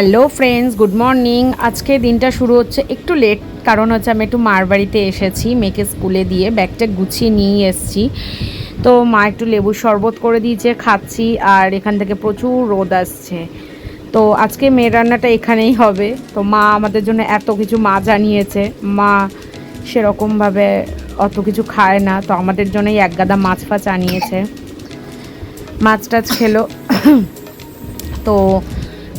Hello friends, good morning. আজকে দিনটা শুরু হচ্ছে একটু লেট, কারণ হচ্ছে আমি একটু মার বাড়িতে এসেছি মেয়েকে স্কুলে দিয়ে, ব্যাগটা গুছিয়ে নিয়ে এসেছি। তো মা একটু লেবুর শরবত করে দিয়েছে, খাচ্ছি। আর এখান থেকে প্রচুর রোদ আসছে, তো আজকে মেয়ের রান্নাটা এখানেই হবে। তো মা আমাদের জন্য এত কিছু মাছ আনিয়েছে। মা সেরকমভাবে অত কিছু খায় না, তো আমাদের জন্যই এক গাদা মাছ ফাছ আনিয়েছে। মাছ টাছ খেলো। তো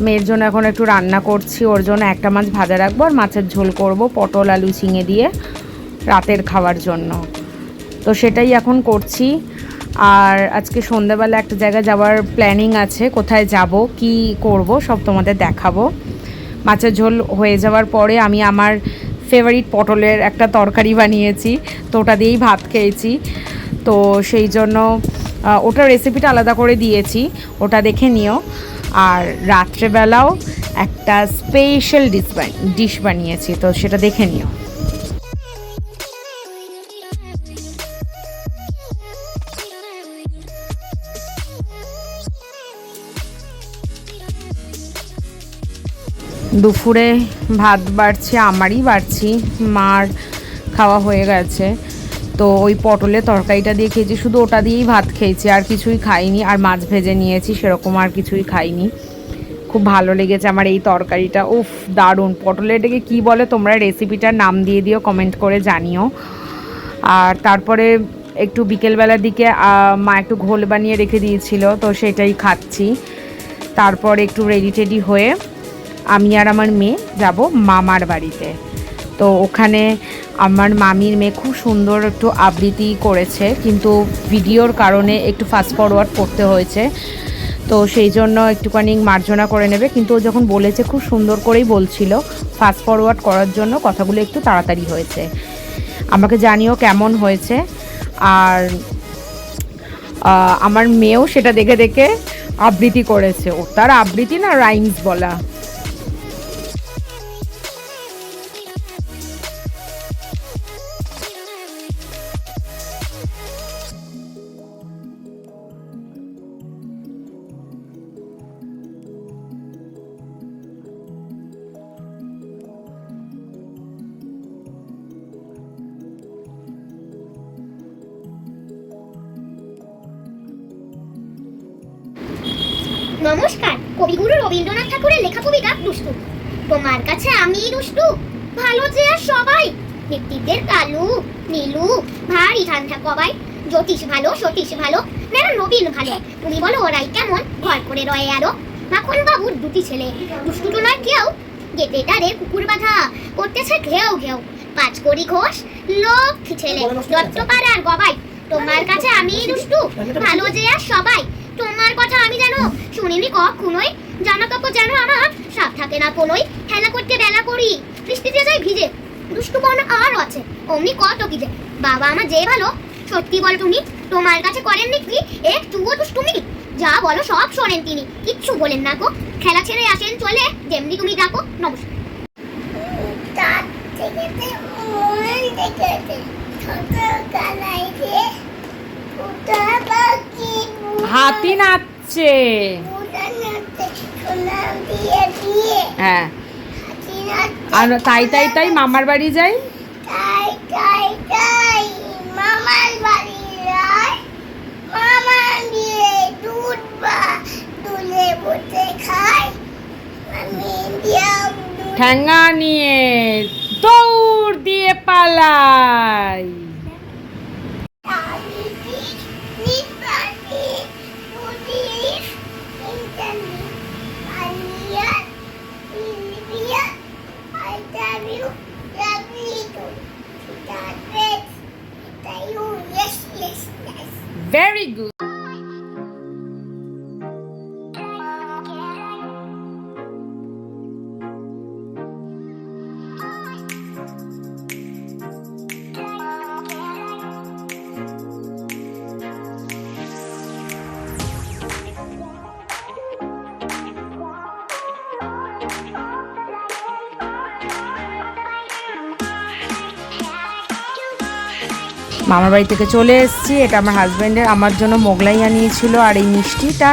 মেয়ের জন্য এখন একটু রান্না করছি, ওর জন্য একটা মাছ ভাজা রাখবো আর মাছের ঝোল করব পটল আলু ঝিঙে দিয়ে রাতের খাওয়ার জন্য। তো সেটাই এখন করছি। আর আজকে সন্ধ্যাবেলা একটা জায়গায় যাওয়ার প্ল্যানিং আছে, কোথায় যাব কি করব সব তোমাদের দেখাবো। মাছের ঝোল হয়ে যাওয়ার পরে আমি আমার ফেভারিট পটলের একটা তরকারি বানিয়েছি, তো ওটা দিয়েই ভাত খেয়েছি। তো সেই জন্য ওটার রেসিপিটা আলাদা করে দিয়েছি, ওটা দেখে নিও। আর রাত্রেবেলাও একটা স্পেশাল ডিশ বানিয়েছি, তো সেটা দেখে নিও। দুপুরে ভাত বাড়ছি, আমারই বাড়ছি, মার খাওয়া হয়ে গেছে। তো ওই পটলের তরকারিটা দিয়ে খেয়েছি, শুধু ওটা দিয়েই ভাত খেয়েছি, আর কিছুই খাইনি। আর মাছ ভেজে নিয়েছি, সেরকম আর কিছুই খাইনি। খুব ভালো লেগেছে আমার এই তরকারিটা, উফ দারুণ। পটলের এটাকে কী বলে তোমরা রেসিপিটার নাম দিয়ে দিও, কমেন্ট করে জানিও। আর তারপরে একটু বিকেলবেলার দিকে মা একটু ঘোল বানিয়ে রেখে দিয়েছিল, তো সেটাই খাচ্ছি। তারপর একটু রেডি টেডি হয়ে আমি আর আমার মেয়ে যাব মামার বাড়িতে। তো ওখানে আমার মামির মেয়ে খুব সুন্দর একটু আবৃত্তি করেছে, কিন্তু ভিডিওর কারণে একটু ফাস্ট ফরওয়ার্ড করতে হয়েছে। তো সেই জন্য একটুখানি মার্জনা করে নেবে, কিন্তু ও যখন বলেছে খুব সুন্দর করেই বলছিল, ফাস্ট ফরওয়ার্ড করার জন্য কথাগুলো একটু তাড়াতাড়ি হয়েছে। আমাকে জানিও কেমন হয়েছে। আর আমার মেয়েও সেটা দেখে দেখে আবৃত্তি করেছে। ও তার আবৃত্তি না, রাইমস বলা। নমস্কার। কবিগুরু রবীন্দ্রনাথ ঠাকুরের লেখা কবিতা দুষ্টু। তোমার কাছে আমি দুষ্টু, ভালো যে আর সবাই। ব্যক্তিদের কালু নীলু ভারী ঠান্ডা কবাই। জ্যোতিষ ভালো সতীশ ভালো, মেরা নবীন ভালো। তুমি বলো ওরাই কেমন, ঘর করে রয়ে আরো। মাখন বাবুর দুটি ছেলে, দুষ্টু তো নয় কেউ। গেটে ডারে কুকুর বাঁধা, করতেছে ঘেউ ঘেউ। পাঁচ কড়ি ঘোষ লক্ষ্মী ছেলে, দত্তপাড়ার গবাই। তোমার কাছে আমি দুষ্টু, ভালো যে আর সবাই। তোমার কথা আমি জানো শুনিনি কখনোই। জামা কাপড় জানো আমার সাপ থাকে না কোনোই। খেলা করতে বেলা করি, বৃষ্টিতে যাই ভিজে। দুষ্টুপন আর আছে অমনি কত কি যে। বাবা আমার যে ভালো, সত্যি বল তুমি, তোমার কাছে করেননি কি একটুও দুষ্টুমি? যা বলো সব শোনেন তিনি, কিচ্ছু বলেন না গো। খেলা ছেড়ে আসেন চলে, যেমনি তুমি ডাকো। নমস্কার। হাতি নাচছে। হ্যাঁ, আর তাই তাই তাই মামার বাড়ি যাই। মামার বাড়ি যাই, মামা দিয়ে দুধ বা দুলে বসে খাই। আমি ঠ্যাঙ্গা নিয়ে দৌড় দিয়ে পালাই। Very good. মামার বাড়ি থেকে চলে এসেছি। এটা আমার হাজব্যান্ডের আমার জন্য মোগলাই আনিয়েছিল আর এই মিষ্টিটা।